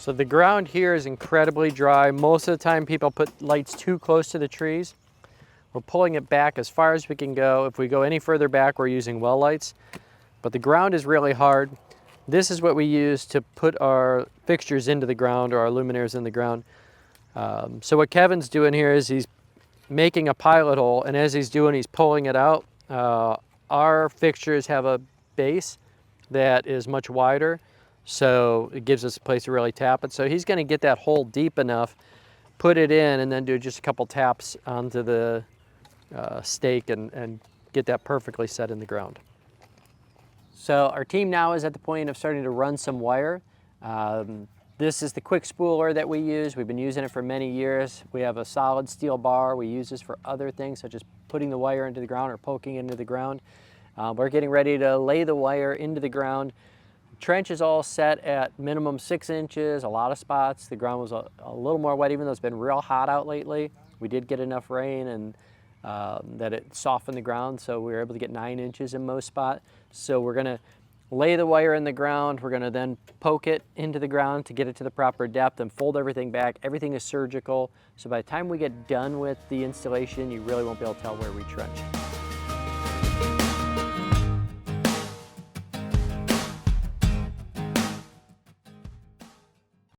So the ground here is incredibly dry. Most of the time people put lights too close to the trees. We're pulling it back as far as we can go. If we go any further back, we're using well lights. But the ground is really hard. This is what we use to put our fixtures into the ground, or our luminaires in the ground. So what Kevin's doing here is he's making a pilot hole, and as he's doing, he's pulling it out. Our fixtures have a base that is much wider, so it gives us a place to really tap it. So he's going to get that hole deep enough, put it in, and then do just a couple taps onto the stake and get that perfectly set in the ground. So our team now is at the point of starting to run some wire. This is the quick spooler that we use. We've been using it for many years. We have a solid steel bar. We use this for other things, such as putting the wire into the ground or poking into the ground. We're getting ready to lay the wire into the ground. The trench is all set at minimum 6 inches, a lot of spots. The ground was a little more wet, even though it's been real hot out lately. We did get enough rain and that it softened the ground, so we were able to get 9 inches in most spots. So we're gonna lay the wire in the ground. We're gonna then poke it into the ground to get it to the proper depth and fold everything back. Everything is surgical, so by the time we get done with the installation, you really won't be able to tell where we trench.